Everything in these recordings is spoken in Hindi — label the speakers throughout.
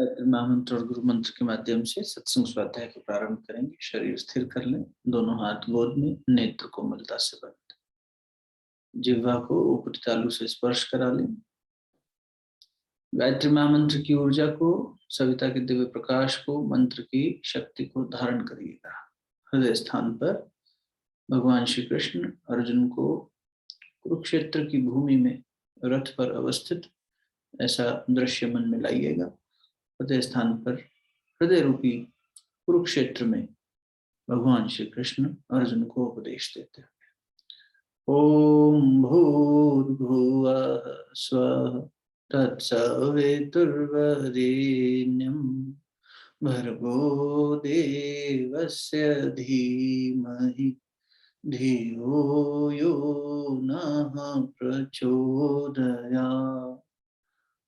Speaker 1: गायत्री महामंत्र और गुरु मंत्र के माध्यम से सत्संग स्वाध्याय को प्रारंभ करेंगे। शरीर स्थिर कर लें, दोनों हाथ गोद में, नेत्र कोमलता से बंद, जिह्वा को ऊपरी तालू से स्पर्श करा लें। गायत्री महामंत्र की ऊर्जा को, सविता के दिव्य प्रकाश को, मंत्र की शक्ति को धारण करिएगा। हृदय स्थान पर भगवान श्री कृष्ण अर्जुन को कुरुक्षेत्र की भूमि में रथ पर अवस्थित ऐसा दृश्य मन में लाइएगा। हृदय स्थान पर हृदय रूपी कुरुक्षेत्र में भगवान श्री कृष्ण अर्जुन को उपदेश देते हैं। ओम भूर्भुवः स्वः तत्सवितुर्वरेण्यं भर्गो देवस्य धीमहि धियो यो नः प्रचोदयात्।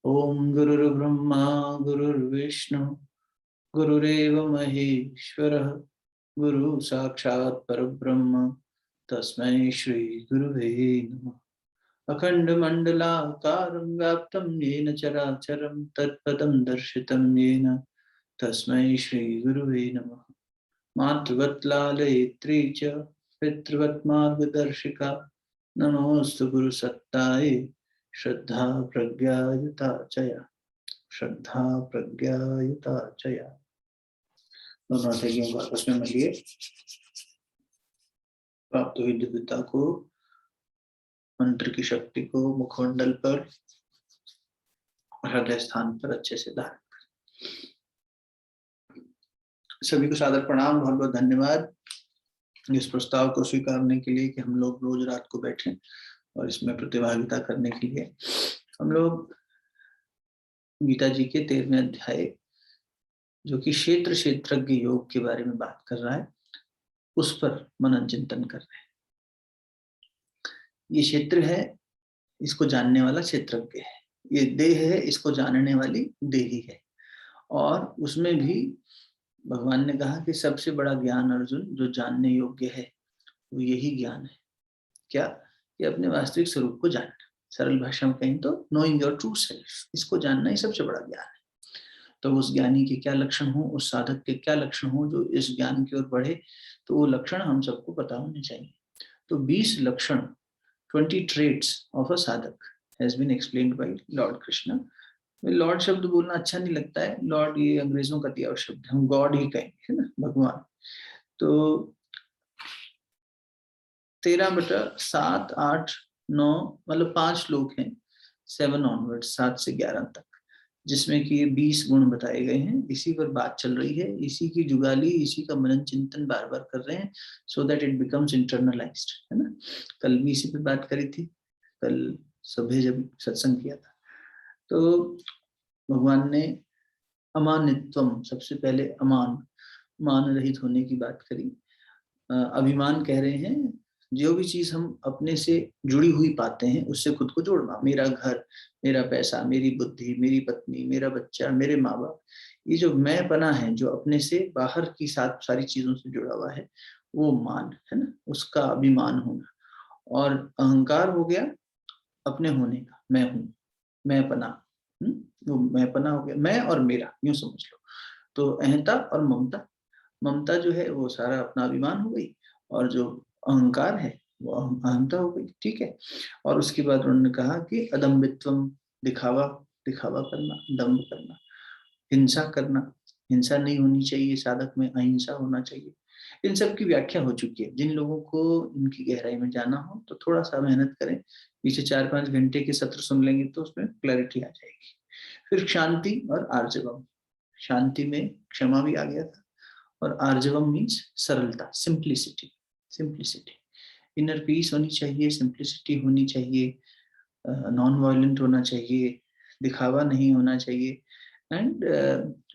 Speaker 1: ओम गुरुर्ब्रह्मा गुरुर्विष्णु गुरुरेव महेश्वरः गुरु साक्षात् परब्रह्म तस्मै श्री गुरुवे नमः। अखंड मंडलाकारं व्याप्तं येन चराचरं तत्पदं दर्शितं येन तस्मै श्री गुरुवे नमः। मातृवत् लालयित्री च पितृवत् मार्गदर्शिका नमोस्तु गुरुसत्तायै श्रद्धा प्रज्ञायुता चया श्रद्धा प्रज्ञायुता चया। दोनों हथेलियों को आपस में मलिए। प्राप्त हुई दिव्यता को, मंत्र की शक्ति को मुखमंडल पर, हृदय स्थान पर अच्छे से धारण करें। सभी को सादर प्रणाम, बहुत बहुत धन्यवाद इस प्रस्ताव को स्वीकारने के लिए कि हम लोग रोज रात को बैठें और इसमें प्रतिभागिता करने के लिए। हम लोग गीता जी के 13वें अध्याय, जो कि क्षेत्र क्षेत्रज्ञ योग के बारे में बात कर रहा है, उस पर मनन चिंतन कर रहे हैं। ये क्षेत्र है, इसको जानने वाला क्षेत्रज्ञ है। ये देह है, इसको जानने वाली देही है। और उसमें भी भगवान ने कहा कि सबसे बड़ा ज्ञान अर्जुन जो जानने योग्य है वो यही ज्ञान है। क्या? कि अपने वास्तविक स्वरूप को जानना। सरल भाषा में कहें तो नोइंग योर ट्रू सेल्फ, इसको जानना ही सबसे बड़ा ज्ञान है। तो उस ज्ञानी के क्या लक्षण हो, उस साधक के क्या लक्षण हो जो इस ज्ञान की ओर बढ़े, तो वो लक्षण हम सबको पता होने चाहिए। तो 20 लक्षण, 20 traits of a साधक has been explained by Lord Krishna. Lord शब्द बोलना अच्छा नहीं लगता है, लॉर्ड ये अंग्रेजों का दिया हुआ शब्द, हम गॉड ही कहेंगे, है ना, भगवान। तो 13/7, 8, 9 मतलब 5 श्लोक हैं, 7 ऑनवर्ड, 7 से 11 तक, जिसमें कि ये 20 गुण बताए गए हैं। इसी पर बात चल रही है, इसी की जुगाली, इसी का मनन चिंतन बार बार कर रहे हैं, so that it becomes internalised, है ना। कल भी इसी पे बात करी थी, कल सुबह जब सत्संग किया था। तो भगवान ने अमानित्वम, सबसे पहले मान रहित होने की बात करी। अभिमान कह रहे हैं, जो भी चीज हम अपने से जुड़ी हुई पाते हैं उससे खुद को जोड़ना। मेरा घर, मेरा पैसा, मेरी बुद्धि, मेरी पत्नी, मेरा बच्चा, मेरे माँ बाप, ये जो मैंपना है जो अपने से बाहर की सारी चीजों से जुड़ा हुआ है, वो मान है ना, उसका अभिमान होना। और अहंकार हो गया अपने होने का, मैं हूँ, मैंपना, वो मैंपना हो गया, मैं और मेरा, यूं समझ लो। तो अहंता और ममता, ममता जो है वो सारा अपना अभिमान हो गई, और जो अहंकार है वो अहंता हो गई, ठीक है। और उसके बाद उन्होंने कहा कि अदम्बित्वम, दिखावा करना, दम्भ करना, हिंसा करना, हिंसा नहीं होनी चाहिए, साधक में अहिंसा होना चाहिए। इन सब की व्याख्या हो चुकी है। जिन लोगों को इनकी गहराई में जाना हो तो थोड़ा सा मेहनत करें, पीछे 4-5 घंटे के सत्र सुन लेंगे तो उसमें क्लैरिटी आ जाएगी। फिर शांति और आर्जवम, शांति में क्षमा भी आ गया था, और आर्जवम मीन्स सरलता, सिंप्लिसिटी। इनर पीस होनी चाहिए, सिंप्लिसिटी होनी चाहिए, नॉन वायलेंट होना चाहिए, दिखावा नहीं होना चाहिए, एंड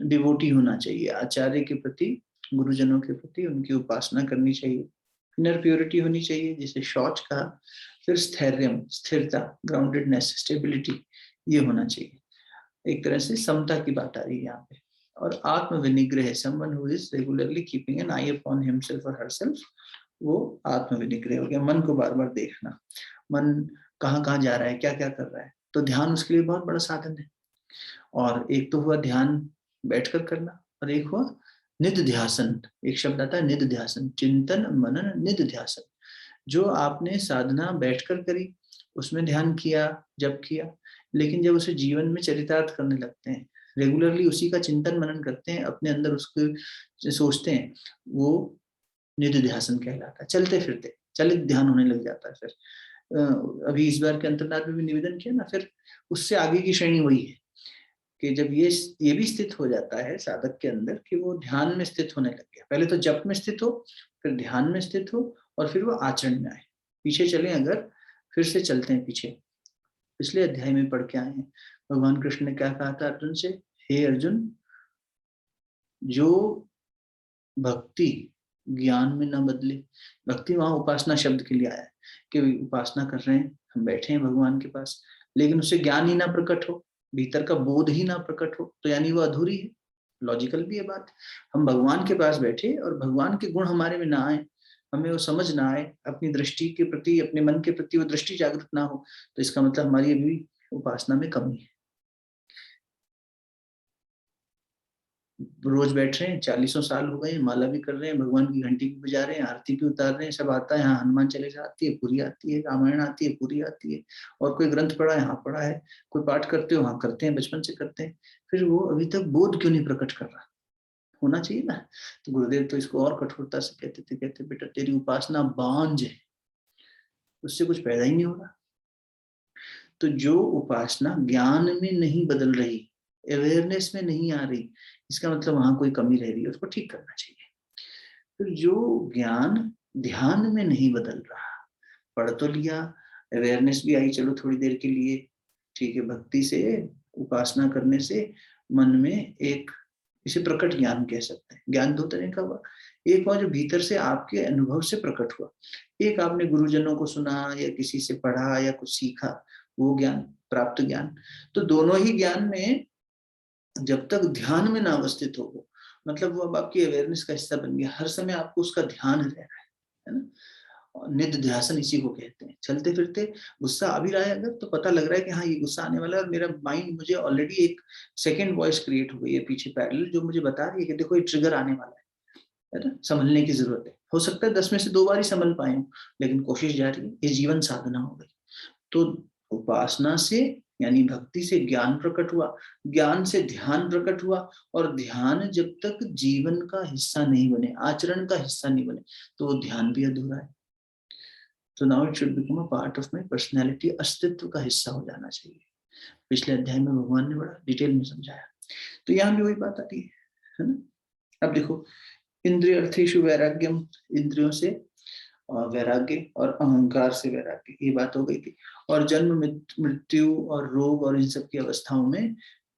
Speaker 1: डिवोटी होना चाहिए। आचार्य के प्रति, गुरुजनों के प्रति उनकी उपासना करनी चाहिए। इनर प्योरिटी होनी चाहिए, जिसे शौच कहा। फिर स्थैर्यम, स्थिरता, ग्राउंडेडनेस, स्टेबिलिटी, ये होना चाहिए। एक तरह से समता की बात आ रही है यहाँ पे। और आत्म विनिग्रह, someone who is regularly keeping an eye upon himself और हरसेल्फ, वो आत्म विनिग्रह हो गया। मन को बार बार देखना, मन कहाँ कहाँ जा रहा है, क्या क्या कर रहा है। तो ध्यान उसके लिए बहुत बड़ा साधन है। और एक तो हुआ ध्यान बैठकर करना, और एक हुआ निधिध्यासन। एक शब्द आता है निधिध्यासन, चिंतन मनन निधिध्यासन। जो आपने साधना बैठकर करी, उसमें ध्यान किया, जप किया, लेकिन जब उसे जीवन में चरितार्थ करने लगते हैं, रेगुलरली उसी का चिंतन मनन करते हैं, अपने अंदर उसको सोचते हैं, वो निधिध्यासन कहलाता है। चलते फिरते चलित ध्यान होने लग जाता है। फिर अभी इस बार के अंतर्नाद में भी निवेदन किया ना, फिर उससे आगे की श्रेणी वही है कि जब ये भी स्थित हो जाता है साधक के अंदर कि वो ध्यान में स्थित होने लग गया। पहले तो जप में स्थित हो, फिर ध्यान में स्थित हो, और फिर वो आचरण में आए। पीछे चले अगर, फिर से चलते हैं पीछे, पिछले अध्याय में पढ़ के आए हैं भगवान कृष्ण ने क्या कहा था अर्जुन से, हे अर्जुन, जो भक्ति ज्ञान में न बदले, भक्ति वहां उपासना शब्द के लिए आया है कि उपासना कर रहे हैं, हम बैठे हैं भगवान के पास, लेकिन उससे ज्ञान ही ना प्रकट हो, भीतर का बोध ही ना प्रकट हो, तो यानी वो अधूरी है। लॉजिकल भी है बात। हम भगवान के पास बैठे और भगवान के गुण हमारे में ना आए, हमें वो समझ ना आए, अपनी दृष्टि के प्रति, अपने मन के प्रति वो दृष्टि जागृत ना हो, तो इसका मतलब हमारी अभी उपासना में कमी है। रोज बैठ रहे हैं, 40 साल हो गए, माला भी कर रहे हैं, भगवान की घंटी भी बजा रहे हैं, आरती भी उतार रहे हैं, सब आता है। यहाँ हनुमान चालीसा आती है, पूरी आती है, रामायण आती है, पूरी आती है, और कोई ग्रंथ पढ़ा है, हाँ पढ़ा है, कोई पाठ करते हो, हाँ करते हैं, बचपन से करते हैं, फिर वो अभी तक बोध क्यों नहीं प्रकट कर रहा? होना चाहिए ना। तो गुरुदेव तो इसको और कठोरता से कहते थे, कहते बेटा तेरी उपासना बांझ है, उससे कुछ पैदा ही नहीं हो रहा। तो जो उपासना ज्ञान में नहीं बदल रही, अवेयरनेस में नहीं आ रही, इसका मतलब वहां कोई कमी रह रही है, उसको ठीक करना चाहिए। तो जो ज्ञान ध्यान में नहीं बदल रहा, पढ़ तो लिया, अवेयरनेस भी आई, चलो थोड़ी देर के लिए, ठीक है, भक्ति से, उपासना करने से मन में एक, इसे प्रकट ज्ञान कह सकते हैं। ज्ञान दो तरह का हुआ, एक हुआ जो भीतर से आपके अनुभव से प्रकट हुआ, एक आपने गुरुजनों को सुना या किसी से पढ़ा या कुछ सीखा, वो ज्ञान, प्राप्त ज्ञान। तो दोनों ही ज्ञान में जब तक ध्यान में ना अवस्थित हो, मतलब वो अब आपकी अवेयरनेस का हिस्सा बन गया, हर समय आपको उसका ध्यान रह रहा है ना। निधिध्यासन इसी को कहते हैं। चलते फिरते गुस्सा आ भी रहा है अगर, तो पता लग रहा है कि हाँ ये गुस्सा आने वाला है, और मेरा माइंड मुझे ऑलरेडी एक सेकंड वॉइस क्रिएट हो गई है पीछे पैरेलल, जो मुझे बता रही है कि देखो ये ट्रिगर आने वाला है ना, संभलने की जरूरत है। हो सकता है 10 में से 2 बार ही संभल पाए हूँ, लेकिन कोशिश जारी है, ये जीवन साधना हो गई। तो उपासना से यानी भक्ति से ज्ञान प्रकट हुआ, ज्ञान से ध्यान प्रकट हुआ, और ध्यान जब तक जीवन का हिस्सा नहीं बने, आचरण का हिस्सा नहीं बने, तो वो ध्यान भी अधूरा है। तो now it should become a part of my personality, अस्तित्व का हिस्सा हो जाना चाहिए। पिछले अध्याय में भगवान ने बड़ा डिटेल में समझाया, तो यहाँ भी वही बात आती है ना। अब देखो, इंद्रिय अर्थेषु वैराग्यम, इंद्रियों से वैराग्य, और अहंकार से वैराग्य, ये बात हो गई थी। और जन्म मृत्यु और रोग और इन सब की अवस्थाओं में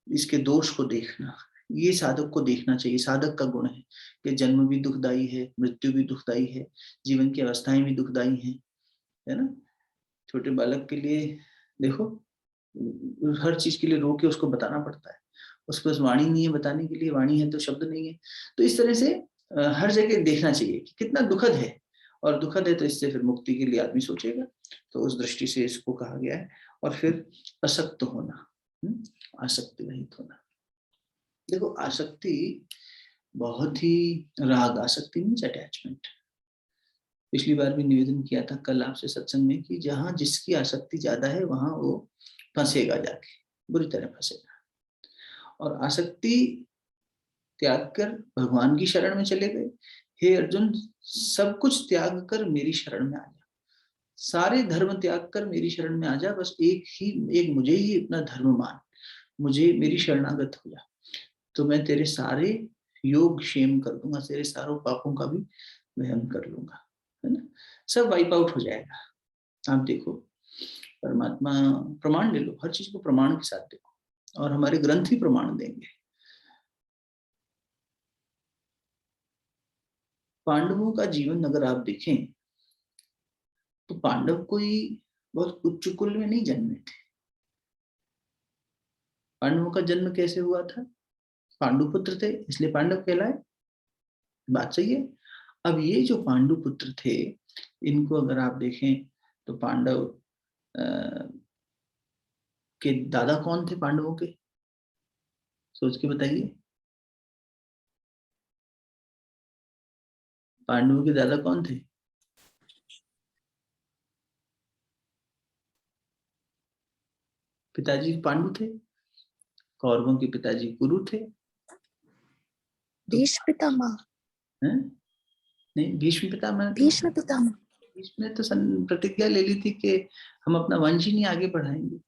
Speaker 1: इसके दोष को देखना, ये साधक को देखना चाहिए। साधक का गुण है कि जन्म भी दुखदाई है, मृत्यु भी दुखदाई है, जीवन की अवस्थाएं भी दुखदाई हैं, है ना। छोटे बालक के लिए देखो, हर चीज के लिए रो के उसको बताना पड़ता है, उसके पास वाणी नहीं है बताने के लिए, वाणी है तो शब्द नहीं है। तो इस तरह से हर जगह देखना चाहिए कि कितना दुखद है, और दुखद है तो इससे फिर मुक्ति के लिए आदमी सोचेगा। तो उस दृष्टि से इसको कहा गया है। और फिर असक्त होना, आसक्ति रहित होना। देखो आसक्ति बहुत ही, राग, आसक्ति मीन्स अटैचमेंट। पिछली बार भी निवेदन किया था कल आपसे सत्संग में कि जहां जिसकी आसक्ति ज्यादा है वहां वो फंसेगा, जाके बुरी तरह फंसेगा। और आसक्ति त्याग कर भगवान की शरण में चले गए। हे अर्जुन, सब कुछ त्याग कर मेरी शरण में आ जा, सारे धर्म त्याग कर मेरी शरण में आ जा, बस एक मुझे ही अपना धर्म मान, मुझे मेरी शरणागत हो जा, तो मैं तेरे सारे योग क्षेम कर दूंगा, तेरे सारों पापों का भी वहन कर लूंगा, है ना। सब वाइप आउट हो जाएगा। आप देखो, परमात्मा, प्रमाण ले लो, हर चीज को प्रमाण के साथ देखो, और हमारे ग्रंथ ही प्रमाण देंगे। पांडवों का जीवन अगर आप देखें, तो पांडव कोई बहुत उच्च कुल में नहीं जन्मे थे। पांडवों का जन्म कैसे हुआ था? पांडु पुत्र थे इसलिए पांडव कहलाए, बात सही है। अब ये जो पांडु पुत्र थे, इनको अगर आप देखें तो पांडव के दादा कौन थे पांडवों के? सोच के बताइए। पांडवों के दादा कौन थे? पिताजी पांडु थे, कौरवों के पिताजी कुरु थे। तो
Speaker 2: भीष्म पितामह।
Speaker 1: हैं? नहीं, भीष्म पितामह तो
Speaker 2: भीष्म पितामह।
Speaker 1: भीष्म ने तो प्रतिज्ञा ले ली थी कि हम अपना वंश ही नहीं आगे बढ़ाएंगे।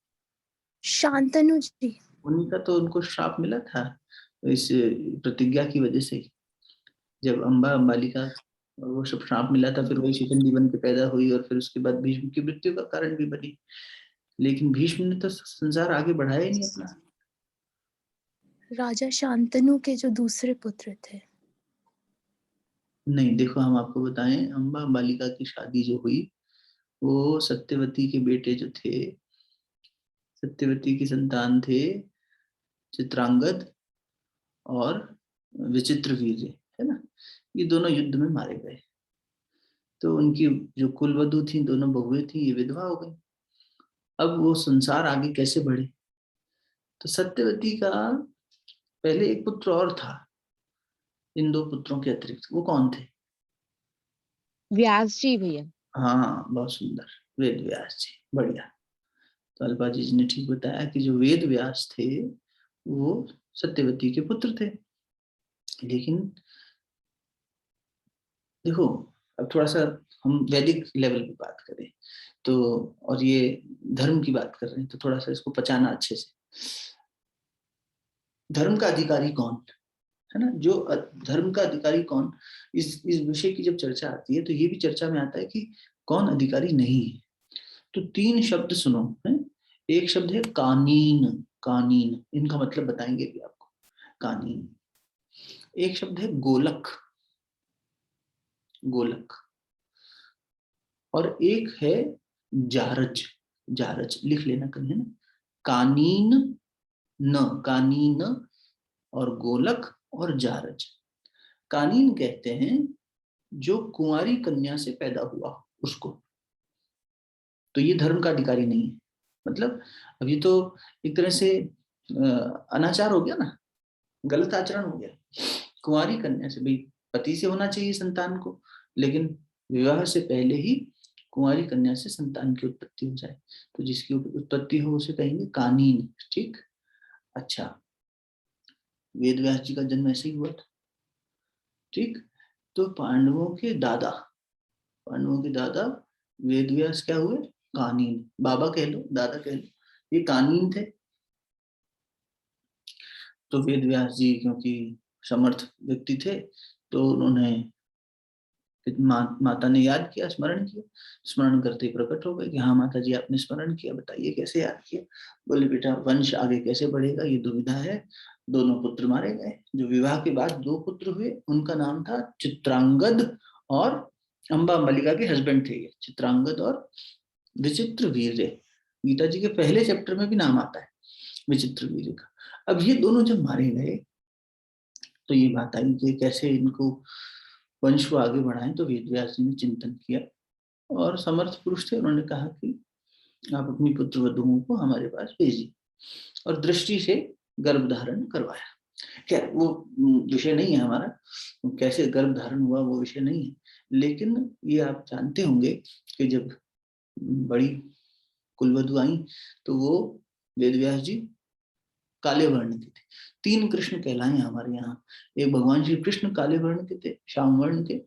Speaker 2: शांतनु जी।
Speaker 1: उन्हीं का तो उनको श्राप मिला था इस प्रतिज्ञा की वजह से। जब अम्बा अंबालिका वो सब श्राप मिला था, फिर वही शिखंडी बन के पैदा हुई और फिर उसके बाद भीष्म की मृत्यु का कारण भी बनी। लेकिन भीष्म ने तो संसार आगे बढ़ाया ही नहीं अपना।
Speaker 2: राजा शांतनु के जो दूसरे पुत्र थे।
Speaker 1: नहीं, देखो हम आपको बताएं, अम्बा अंबालिका की शादी जो हुई वो सत्यवती के बेटे जो थे, सत्यवती की संतान थे चित्रांगद और विचित्रवीर्य, है ना। ये दोनों युद्ध में मारे गए। तो उनकी जो कुलवधु थी, दोनों बहुएं थी, ये विधवा हो गई। अब वो संसार आगे कैसे बढ़े? तो सत्यवती का पहले एक पुत्र और था इन दो पुत्रों के अतिरिक्त। वो कौन थे?
Speaker 3: व्यास जी भैया।
Speaker 1: हाँ, बहुत सुंदर, वेद व्यास जी। बढ़िया। तो अल्पा जी ने ठीक बताया कि जो वेद व्यास थे वो सत्यवती के पुत्र थे। लेकिन देखो, अब थोड़ा सा हम वैदिक लेवल पे बात करें तो, और ये धर्म की बात कर रहे हैं तो थोड़ा सा इसको पचाना अच्छे से। धर्म का अधिकारी कौन है ना, जो धर्म का अधिकारी कौन, इस विषय की जब चर्चा आती है तो ये भी चर्चा में आता है कि कौन अधिकारी नहीं है। तो तीन शब्द सुनो है। एक शब्द है कानीन। कानीन, इनका मतलब बताएंगे भी आपको। कानीन। एक शब्द है गोलक। गोलक। और एक है जारज। जारज लिख लेना कहीं, है ना। कानीन, न कानीन और गोलक और जारज। कानीन कहते हैं जो कुंवारी कन्या से पैदा हुआ उसको। तो ये धर्म का अधिकारी नहीं है। मतलब अब ये तो एक तरह से अनाचार हो गया ना, गलत आचरण हो गया। कुंवारी कन्या से, भाई पति से होना चाहिए संतान को, लेकिन विवाह से पहले ही कुंवारी कन्या से संतान की उत्पत्ति हो जाए तो जिसकी उत्पत्ति हो उसे कहेंगे कानीन। ठीक। अच्छा, वेद व्यास जी का जन्म ऐसे ही हुआ था। ठीक। तो पांडवों के दादा वेद व्यास क्या हुए? कानीन। बाबा कह लो, दादा कह लो, ये कानीन थे। तो वेद व्यास जी क्योंकि समर्थ व्यक्ति थे तो उन्होंने माता ने याद किया, स्मरण किया। स्मरण करते ही प्रकट हो गए कि हाँ माता जी आपने स्मरण किया, बताइए कैसे याद किया। बोले बेटा वंश आगे कैसे बढ़ेगा ये दुविधा है। दोनों पुत्र मारे गए। जो विवाह के बाद दो पुत्र हुए उनका नाम था चित्रांगद और अम्बा मल्लिका के हस्बैंड थे ये, चित्रांगद और विचित्र वीर्य। गीता जी के पहले चैप्टर में भी नाम आता है विचित्र वीर्य का। अब ये दोनों जब मारे गए तो ये बात आई कि कैसे इनको वंश को आगे बढ़ाएं। तो वेद व्यास जी ने चिंतन किया और समर्थ पुरुष थे, उन्होंने कहा कि आप अपनी पुत्र वधुओं को हमारे पास भेजिए और दृष्टि से गर्भ धारण करवाया। खैर वो विषय नहीं है हमारा, कैसे गर्भ धारण हुआ वो विषय नहीं है। लेकिन ये आप जानते होंगे कि जब बड़ी कुलवधु आई तो वो वेद व्यास जी काले वर्ण के थे। तीन कृष्ण कहलाए हमारे यहाँ। एक भगवान श्री कृष्ण काले वर्ण के थे, श्याम वर्ण के,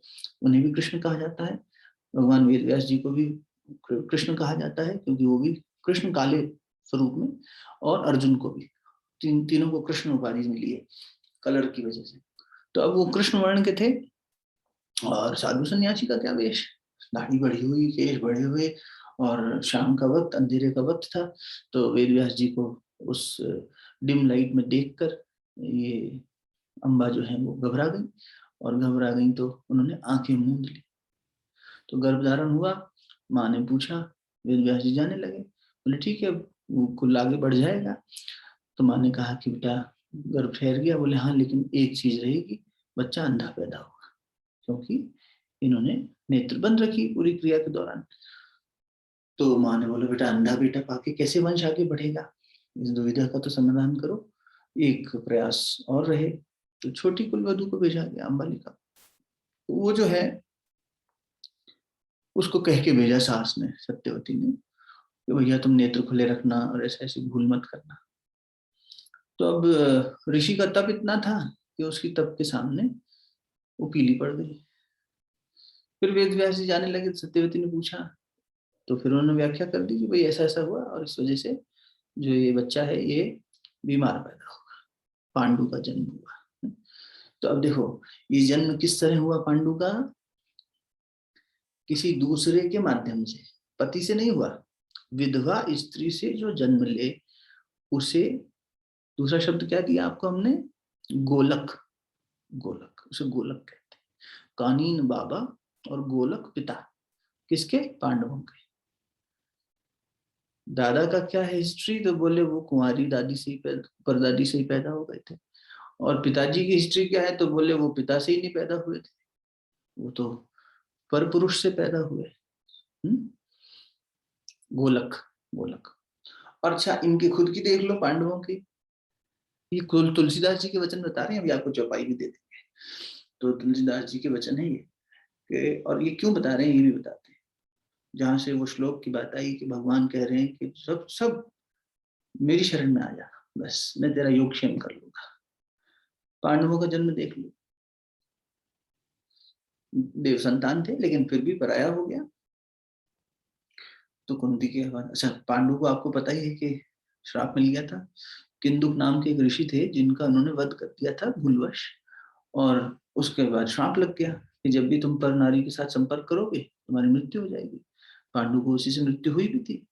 Speaker 1: उन्हें भी कृष्ण कहा जाता है। भगवान वेद व्यास जी को भी कृष्ण कहा जाता है क्योंकि वो भी कृष्ण काले स्वरूप में, और अर्जुन को भी, तीनों को कृष्ण उपाधि मिली है कलर की वजह से। तो अब वो कृष्ण वर्ण के थे। और साधु सन्यासी का क्या वेश, दाढ़ी बढ़ी हुई, केश बढ़े हुए, और शाम का वक्त, अंधेरे का वक्त था। तो वेद व्यास जी को उस डिम लाइट में देखकर ये अम्बा जो है वो घबरा गई, और घबरा गई तो उन्होंने आंखें मूंद ली। तो गर्भधारण हुआ। माँ ने पूछा, वेद व्यास जी जाने लगे, बोले ठीक है वो कुल आगे बढ़ जाएगा। तो माँ ने कहा कि बेटा गर्भ ठहर गया। बोले हाँ, लेकिन एक चीज रहेगी, बच्चा अंधा पैदा होगा, क्योंकि इन्होंने नेत्र बंद रखी पूरी क्रिया के दौरान। तो माँ ने बोला बेटा अंधा बेटा पाके कैसे वंश आगे बढ़ेगा, इस दुविधा का तो समाधान करो, एक प्रयास और रहे। तो छोटी कुलवधु को भेजा गया, अंबालिका। तो वो जो है उसको कह के भेजा सास ने, सत्यवती ने, कि भैया तुम नेत्र खुले रखना और ऐसे ऐसे भूल मत करना। तो अब ऋषि का तप इतना था कि उसकी तप के सामने वो पीली पड़ गई। फिर वेद व्यास जी जाने लगे, सत्यवती ने पूछा, तो फिर उन्होंने व्याख्या कर दी कि भाई ऐसा ऐसा हुआ और इस वजह से जो ये बच्चा है ये बीमार पैदा होगा, पांडु का जन्म हुआ। तो अब देखो, ये जन्म किस तरह हुआ पांडु का? किसी दूसरे के माध्यम से, पति से नहीं हुआ। विधवा स्त्री से जो जन्म ले उसे, दूसरा शब्द क्या दिया आपको हमने? गोलक। गोलक, उसे गोलक कहते हैं। कानीन बाबा और गोलक पिता, किसके? पांडवों के। दादा का क्या है हिस्ट्री? तो बोले वो कुंवारी दादी से ही परदादी से ही पैदा हो गए थे। और पिताजी की हिस्ट्री क्या है? तो बोले वो पिता से ही नहीं पैदा हुए थे, वो तो पर पुरुष से पैदा हुए। गोलक, गोलक। और अच्छा, इनकी खुद की देख लो पांडवों की, ये कुल तुलसीदास जी के वचन बता रहे हैं, अभी आपको चौपाई भी दे देंगे। तो तुलसीदास जी के वचन है ये कि, और ये क्यों बता रहे हैं ये भी बताते हैं। जहां से वो श्लोक की बात आई कि भगवान कह रहे हैं कि सब सब मेरी शरण में आ जा, बस मैं तेरा योगक्षेम कर लूंगा। पांडवों का जन्म देख लो, देव संतान थे लेकिन फिर भी पराया हो गया। तो कुंती के बाद, अच्छा पांडु को आपको पता ही है कि श्राप मिल गया था। किंदुक नाम के एक ऋषि थे जिनका उन्होंने वध कर दिया था भूलवश, और उसके बाद श्राप लग गया कि जब भी तुम पर नारी के साथ संपर्क करोगे तुम्हारी मृत्यु हो जाएगी। पांडु को उसी से मृत्यु हुई भी थी।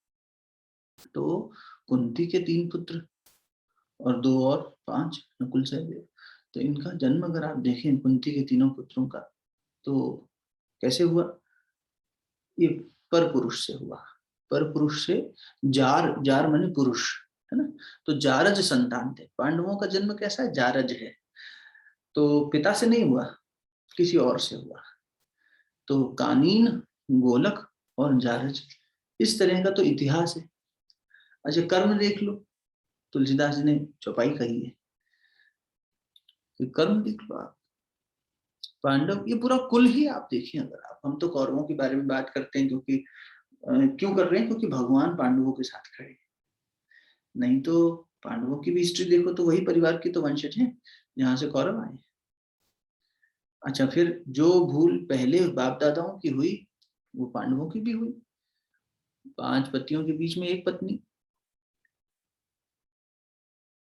Speaker 1: तो कुंती के 3 पुत्र और 2 और 5 नकुल सहदेव। तो इनका जन्म अगर आप देखें कुंती के तीनों पुत्रों का, तो कैसे हुआ? ये पर पुरुष से हुआ। पर पुरुष से, जार, जार माने पुरुष, है ना? तो जारज संतान थे। पांडवों का जन्म कैसा है? जारज है। तो पिता से नहीं हुआ, किसी और से हुआ। तो कानीन, गोलक और जारज, इस तरह का तो इतिहास है। अच्छा कर्म देख लो, तुलसीदास जी ने चौपाई कही है कि कर्म देख लो आप। पांडव, ये पूरा कुल ही आप देखिए। अगर आप, हम तो कौरवों के बारे में बात करते हैं क्योंकि क्यों कर रहे हैं? क्योंकि भगवान पांडवों के साथ खड़े हैं। नहीं तो पांडवों की भी हिस्ट्री देखो तो वही परिवार की तो वंशज हैं जहां से कौरव आए। अच्छा फिर जो भूल पहले बाप दादाओं की हुई वो पांडवों की भी हुई। 5 पतियों के बीच में एक पत्नी।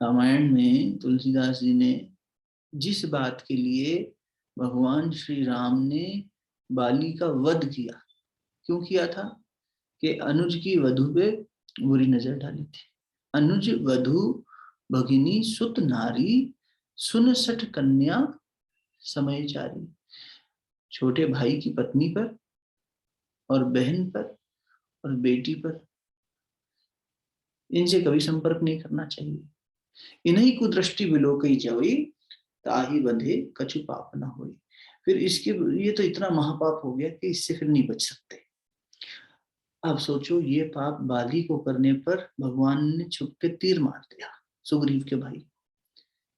Speaker 1: रामायण में तुलसीदास जी ने जिस बात के लिए भगवान श्री राम ने बाली का वध किया, क्यों किया था? कि अनुज की वधु पे बुरी नजर डाली थी। अनुज वधु भगिनी सुत नारी, सुन सठ कन्या समयचारी। छोटे भाई की पत्नी पर और बहन पर और बेटी पर, इनसे कभी संपर्क नहीं करना चाहिए। इन्हीं कुदृष्टि विलोकई जवई, ताही बंधे कछु पाप न होई। फिर इसके, ये तो इतना महापाप हो गया कि इससे फिर नहीं बच सकते। अब सोचो, ये पाप बाली को करने पर भगवान ने छुप के तीर मार दिया सुग्रीव के भाई,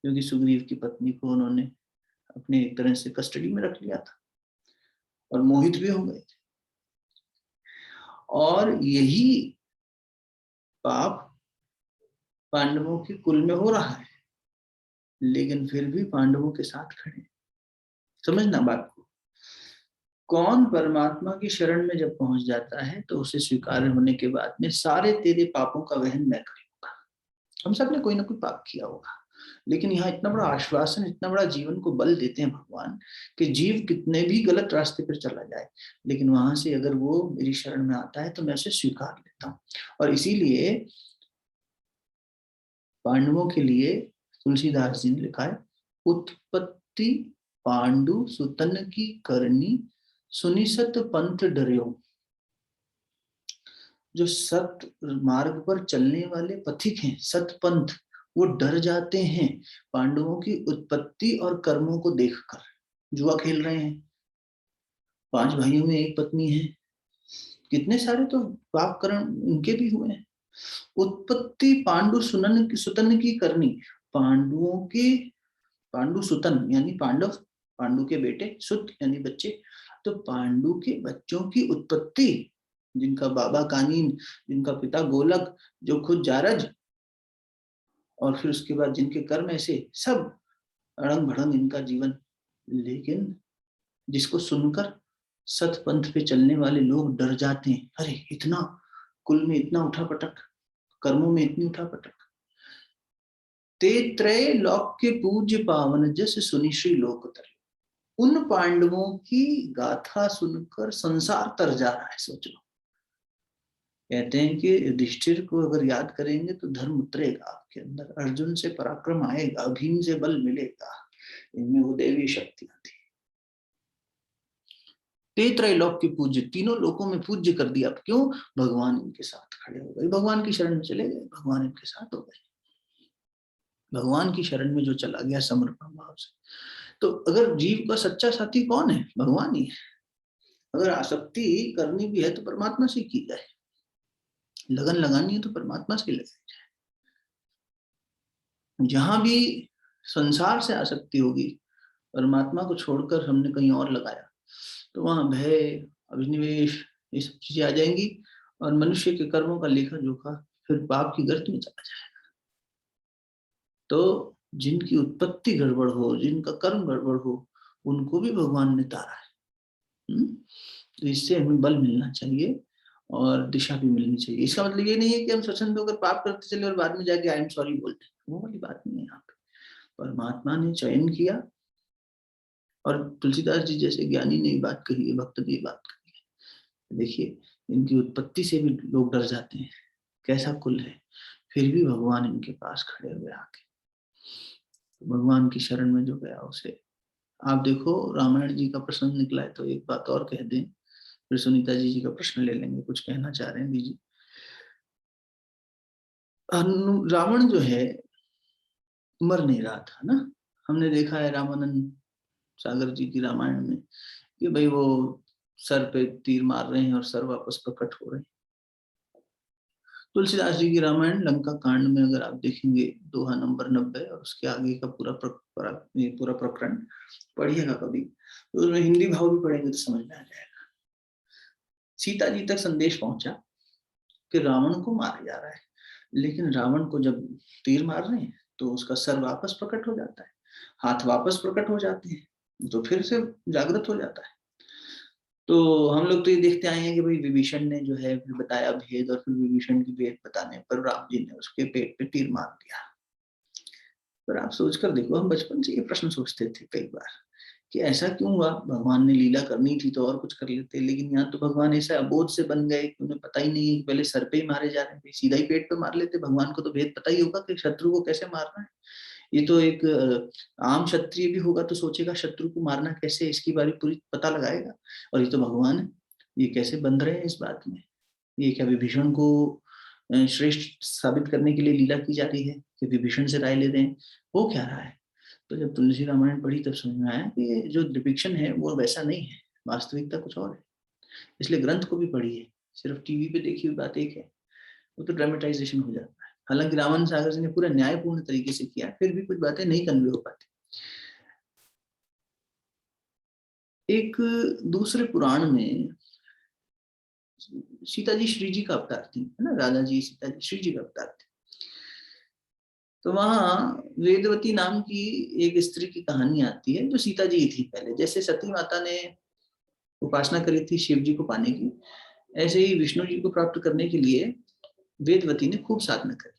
Speaker 1: क्योंकि सुग्रीव की पत्नी को उन्होंने अपने एक तरह से कस्टडी में रख लिया था और मोहित भी हो गए थे। और यही पाप पांडवों के कुल में हो रहा है, लेकिन फिर भी पांडवों के साथ खड़े। समझना बात को। कौन परमात्मा की शरण में जब पहुंच जाता है तो उसे स्वीकार होने के बाद में सारे तेरे पापों का वहन मैं करूंगा। हम सब ने कोई ना कोई पाप किया होगा, लेकिन यहाँ इतना बड़ा आश्वासन, इतना बड़ा जीवन को बल देते हैं भगवान कि जीव कितने भी गलत रास्ते पर चला जाए, लेकिन वहां से अगर वो मेरी शरण में आता है तो मैं उसे स्वीकार लेता हूँ। और इसीलिए पांडवों के लिए तुलसीदास जी ने लिखा है, उत्पत्ति पांडु सुतन की करनी, सुनि सत पंथ डर्यो। जो सत मार्ग पर चलने वाले पथिक हैं, सतपंथ, वो डर जाते हैं पांडवों की उत्पत्ति और कर्मों को देखकर। जुआ खेल रहे हैं, 5 भाइयों में एक पत्नी है, कितने सारे तो पाप कर्म उनके भी हुए हैं। उत्पत्ति पांडु सुनन सुतन की करनी, पांडुओं के, पांडु सुतन यानी पांडव, पांडु के बेटे, सुत यानी बच्चे। तो पांडु के बच्चों की उत्पत्ति, जिनका बाबा कानीन, जिनका पिता गोलक, जो खुद जारज, और फिर उसके बाद जिनके कर्म ऐसे, सब अड़ंग भड़ंग इनका जीवन, लेकिन जिसको सुनकर सतपंथ पे चलने वाले लोग डर जाते हैं। अरे इतना कुल में इतना उठापटक, कर्मों में इतनी उठापटक। ते त्रय लोक के पूज्य पावन जस सुनि श्री लोक, उन पांडवों की गाथा सुनकर संसार तर जा रहा है। सोच लो, कहते हैं कि युधिष्ठिर को अगर याद करेंगे तो धर्म उतरेगा आपके अंदर, अर्जुन से पराक्रम आएगा, भीम से बल मिलेगा, इनमें वो देवी शक्तियां थी। ते त्रैलोक के पूज्य, तीनों लोकों में पूज्य कर दिया। क्यों? भगवान इनके साथ खड़े हो गए, भगवान की शरण में चले गए, भगवान इनके साथ हो गए। भगवान की शरण में जो चला गया समर्पण भाव से, तो अगर जीव का सच्चा साथी कौन है? भगवान ही है। अगर आसक्ति करनी भी है तो परमात्मा से की जाए, लगन लगानी है तो परमात्मा से लगाई जाए। जहां भी संसार से आसक्ति होगी, परमात्मा को छोड़कर हमने कहीं और लगाया, तो वहां भय, अभिनिवेश, ये सब चीजें आ जाएंगी, और मनुष्य के कर्मों का लेखा जोखा फिर पाप की गर्त में चला जाएगा। तो जिनकी उत्पत्ति गड़बड़ हो, जिनका कर्म गड़बड़ हो, उनको भी भगवान ने तारा है। तो इससे हमें बल मिलना चाहिए और दिशा भी मिलनी चाहिए। इसका मतलब ये नहीं है कि हम स्वच्छंद होकर पाप करते चले और बाद में जाके आई एम सॉरी बोलते, वो वाली बात नहीं है। यहाँ पे परमात्मा ने चयन किया, और तुलसीदास जी जैसे ज्ञानी ने बात कही है, भक्त ने बात कही है। देखिए, इनकी उत्पत्ति से भी लोग डर जाते हैं, कैसा कुल है, फिर भी भगवान इनके पास खड़े हुए आके। भगवान की शरण में जो गया उसे, आप देखो रामायण जी का प्रसंग निकला है, तो एक बात और कह दें, फिर सुनीता जी का प्रश्न ले लेंगे। कुछ कहना चाह रहे हैं दीजिए। रावण जो है मर नहीं रहा था ना। हमने देखा है रामानंद सागर जी की रामायण में कि भाई वो सर पे तीर मार रहे हैं और सर वापस प्रकट हो रहे हैं। तुलसीदास जी की रामायण लंका कांड में अगर आप देखेंगे, दोहा नंबर 90 और उसके आगे का पूरा प्रकरण पढ़िएगा कभी, तो उसमें हिंदी भाव भी पढ़ेंगे तो समझ में आ जाएगा। सीता जी तक संदेश पहुंचा कि रावण को मारा जा रहा है, लेकिन रावण को जब तीर मार रहे हैं तो उसका सर वापस प्रकट हो जाता है, हाथ वापस प्रकट हो जाते हैं, तो फिर से जागृत हो जाता है। तो हम लोग तो ये देखते आए हैं कि भाई विभीषण ने जो है फिर बताया भेद, और फिर विभीषण की भेद बताने पर राम जी ने उसके पेट पे तीर मार दिया। पर आप सोचकर देखो, हम बचपन से ये प्रश्न सोचते थे कई बार कि ऐसा क्यों हुआ, भगवान ने लीला करनी थी तो और कुछ कर लेते, लेकिन यहाँ तो भगवान ऐसे अबोध से बन गए कि उन्हें पता ही नहीं है कि पहले सर पे ही मारे जा रहे हैं, सीधा ही पेट पे मार लेते। भगवान को तो भेद पता ही होगा कि शत्रु को कैसे मारना है। ये तो एक आम क्षत्रिय भी होगा तो सोचेगा शत्रु को मारना कैसे, इसकी बारी पूरी पता लगाएगा। और ये तो भगवान है, ये कैसे बंध रहे हैं इस बात में। ये क्या विभीषण को श्रेष्ठ साबित करने के लिए लीला की जा रही है कि विभीषण से राय ले रहे हैं, हो क्या रहा है। तो जब तुलसी रामायण पढ़ी तब समझ में आया कि जो डिपिक्शन है वो वैसा नहीं है, वास्तविकता कुछ और है। इसलिए ग्रंथ को भी पढ़िए, सिर्फ टीवी पे देखी हुई बात एक है, वो तो ड्रामेटाइजेशन हो जाता है। हालांकि रावण सागर जी ने पूरा न्यायपूर्ण तरीके से किया, फिर भी कुछ बातें नहीं कन्वे हो पाती। एक दूसरे पुराण में सीता जी श्री जी का अवतार थी, है ना, राधा जी सीता जी श्री जी का अवतार थे। तो वहां वेदवती नाम की एक स्त्री की कहानी आती है जो सीता जी थी पहले। जैसे सती माता ने उपासना करी थी शिव जी को पाने की, ऐसे ही विष्णु जी को प्राप्त करने के लिए वेदवती ने खूब साधना करी।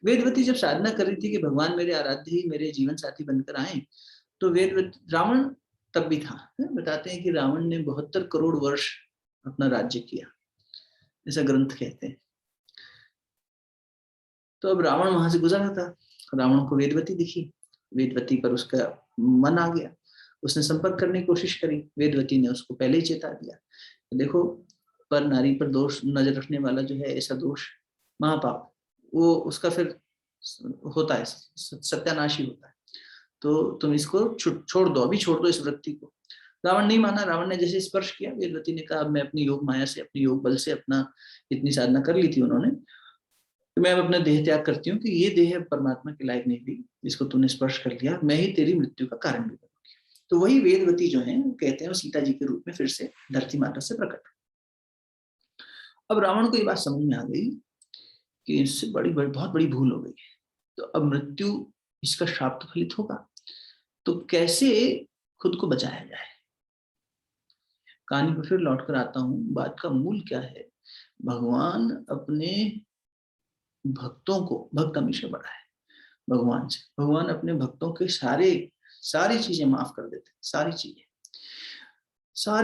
Speaker 1: वेदवती जब साधना कर रही थी कि भगवान मेरे आराध्य ही मेरे जीवन साथी बनकर आए, तो वेदवती, रावण तब भी था, बताते हैं कि रावण ने 72 करोड़ वर्ष अपना राज्य किया, ऐसा ग्रंथ कहते हैं। तो अब रावण वहां से गुजर रहा था, रावण को वेदवती दिखी, वेदवती पर उसका मन आ गया, उसने संपर्क करने की कोशिश करी। वेदवती ने उसको पहले ही चेता दिया, तो देखो पर नारी पर दोष नजर रखने वाला जो है, ऐसा दोष महापाप, वो उसका फिर होता है, सत्यानाशी होता है। तो तुम इसको छोड़ दो, अभी छोड़ दो इस वृत्ति को। रावण नहीं माना। रावण ने जैसे स्पर्श किया, वेदवती ने कहा अब मैं अपनी योग माया से, अपनी योग बल से, अपना इतनी साधना कर ली थी उन्होंने, तो मैं अब अपना देह त्याग करती हूँ कि ये देह परमात्मा के लायक नहीं थी, जिसको तूने स्पर्श कर लिया, मैं ही तेरी मृत्यु का कारण भी बनूंगी। तो वही वेदवती जो है कहते हैं वो सीता जी के रूप में फिर से धरती माता से प्रकट। अब रावण को ये बात समझ में आ गई कि इससे बहुत बड़ी भूल हो गई है, तो अब मृत्यु इसका श्राप तो फलित होगा, तो कैसे खुद को बचाया जाए। कहानी पर फिर लौट कर आता हूं, बात का मूल क्या है। भगवान अपने भक्तों को, भक्त हमेशा बड़ा है भगवान से, भगवान अपने भक्तों के सारी चीजें माफ कर देते, सारी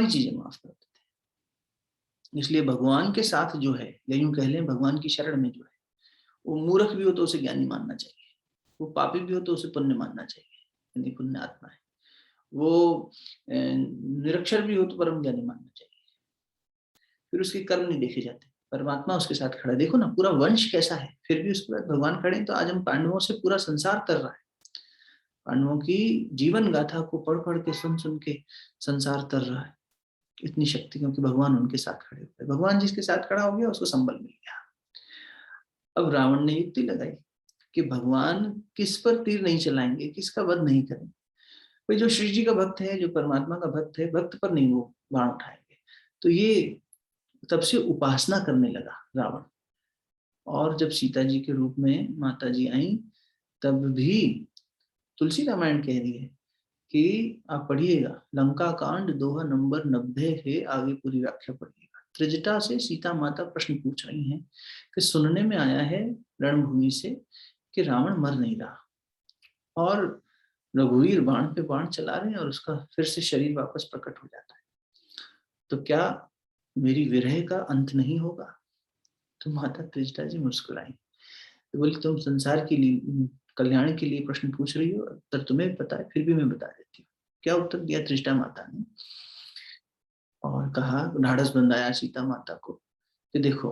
Speaker 1: चीजें माफ कर देते। इसलिए भगवान के साथ जो है, या यूं कह लें भगवान की शरण में जो है, वो मूर्ख भी हो तो उसे ज्ञानी मानना चाहिए, वो पापी भी हो तो उसे पुण्य मानना चाहिए, यानी पुण्य आत्मा है। वो निरक्षर भी हो तो परम ज्ञानी मानना चाहिए। फिर उसके कर्म नहीं देखे जाते, परमात्मा उसके साथ खड़ा है। देखो ना पूरा वंश कैसा है, फिर भी उसके बाद भगवान खड़े हैं। तो आज हम पांडवों से पूरा संसार तर रहा है, पांडवों की जीवन गाथा को पढ़ पढ़ के, सुन सुन के संसार तर रहा है। इतनी शक्ति, क्योंकि भगवान उनके साथ खड़े हुए। भगवान जिसके साथ खड़ा हो गया उसको संबल मिल गया। अब रावण ने युक्ति लगाई कि भगवान किस पर तीर नहीं चलाएंगे, किसका वध नहीं करेंगे। भाई जो श्री जी का भक्त है, जो परमात्मा का भक्त है, भक्त पर नहीं वो बाण उठाएंगे। तो ये तब से उपासना करने लगा रावण। और जब सीता जी के रूप में माता जी आई, तब भी तुलसी रामायण कह रही है कि आप पढ़िएगा, लंका कांड दोहा नंबर 90 है, आगे पूरी व्याख्या पढ़िएगा। त्रिजटा से सीता माता प्रश्न पूछ रही हैं कि सुनने में आया है रणभूमि से कि रावण मर नहीं रहा, और रघुवीर बाण पे बाण चला रहे हैं और उसका फिर से शरीर वापस प्रकट हो जाता है, तो क्या मेरी विरह का अंत नहीं होगा। तो माता त्रिजटा जी मुस्कुराई, तो बोली तुम संसार के लिए, कल्याण के लिए प्रश्न पूछ रही हो, उत्तर तुम्हें पता है, फिर भी मैं बता देती हूँ। क्या उत्तर दिया त्रिजटा माता ने, और कहा, ढाढ़स बंधाया सीता माता को कि देखो,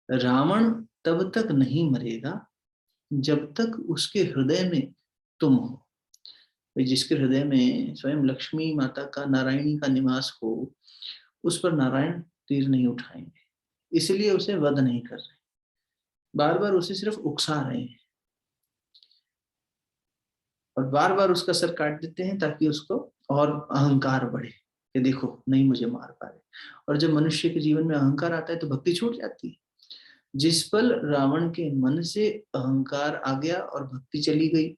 Speaker 1: रावण तब तक नहीं मरेगा जब तक उसके हृदय में तुम हो। जिसके हृदय में स्वयं लक्ष्मी माता का, नारायणी का निवास हो, उस पर नारायण तीर नहीं उठाएंगे, इसलिए उसे वध नहीं कर रहे, बार बार उसे सिर्फ उकसा रहे हैं और बार बार उसका सर काट देते हैं ताकि उसको और अहंकार बढ़े कि देखो नहीं मुझे मार पा रहे। और जब मनुष्य के जीवन में अहंकार आता है तो भक्ति छूट जाती है। जिस पल रावण के मन से अहंकार आ गया और भक्ति चली गई,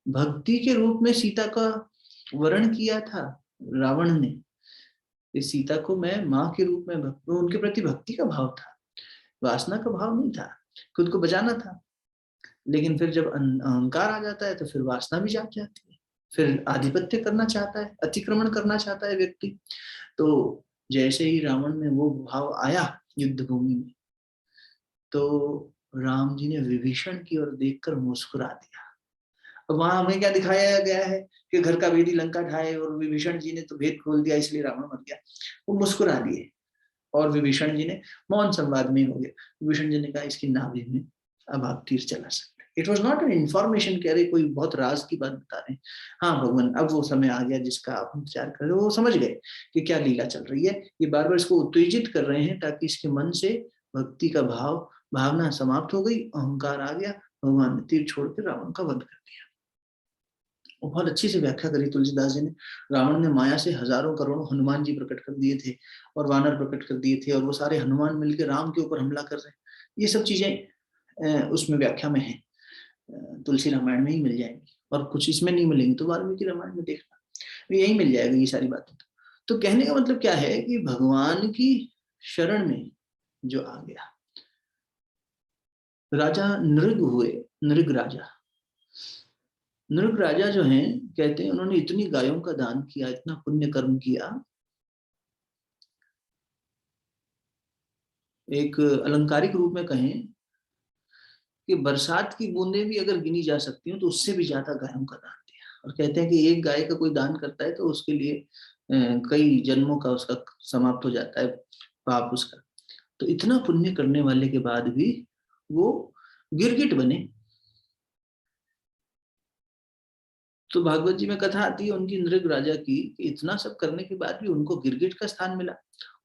Speaker 1: भक्ति के रूप में सीता का वर्ण किया था रावण ने, इस सीता को मैं माँ के रूप में, उनके प्रति भक्ति का भाव था, वासना का भाव नहीं था, खुद को बचाना था। लेकिन फिर जब अहंकार आ जाता है तो फिर वासना भी जाग जाती है, फिर आधिपत्य करना चाहता है, अतिक्रमण करना चाहता है व्यक्ति। तो जैसे ही रावण में वो भाव आया युद्ध भूमि में, तो राम जी ने विभीषण की ओर देखकर मुस्कुरा दिया। अब वहां हमें क्या दिखाया गया है कि घर का भेदी लंका ढाए, और विभीषण जी ने तो भेद खोल दिया इसलिए रावण मर गया। वो मुस्कुरा दिए और विभीषण जी ने मौन संवाद में हो गया। विभीषण जी ने कहा इसकी नाभि में अब आप तीर चला सकते। It was not an information कह रहे कोई बहुत राज की बात बता रहे हैं। हाँ भगवान, अब वो समय आ गया जिसका आप इंतजार कर रहे हो। वो समझ गए कि क्या लीला चल रही है, ये बार बार इसको उत्तेजित कर रहे हैं ताकि इसके मन से भक्ति का भावना समाप्त हो गई, अहंकार आ गया, भगवान ने तीर छोड़ के रावण का वध कर दिया। और बहुत अच्छी से व्याख्या करी तुलसीदास जी ने। रावण ने माया से हजारों करोड़ों हनुमान जी प्रकट कर दिए थे और वानर प्रकट कर दिए थे, और वो सारे हनुमान मिलकर राम के ऊपर हमला कर रहे हैं। ये सब चीजें उसमें व्याख्या में है, तुलसी रामायण में ही मिल जाएंगी, और कुछ इसमें नहीं मिलेंगी तो वाल्मीकि रामायण में देखना, यही मिल जाएगी ये सारी बातें। तो कहने का मतलब क्या है कि भगवान की शरण में जो आ गया, राजा नृग हुए, नृग राजा, नृग राजा जो हैं, कहते हैं उन्होंने इतनी गायों का दान किया, इतना पुण्य कर्म किया। एक अलंकारिक रूप में कहें कि बरसात की बूंदें भी अगर गिनी जा सकती हो तो उससे भी ज्यादा गायों का दान दिया। और कहते हैं कि एक गाय का कोई दान करता है तो उसके लिए कई जन्मों का उसका समाप्त हो जाता है पाप उसका। तो इतना पुण्य करने वाले के बाद भी वो गिरगिट बने। तो भागवत जी में कथा आती है उनकी, नृग राजा की, इतना सब करने के बाद भी उनको गिरगिट का स्थान मिला।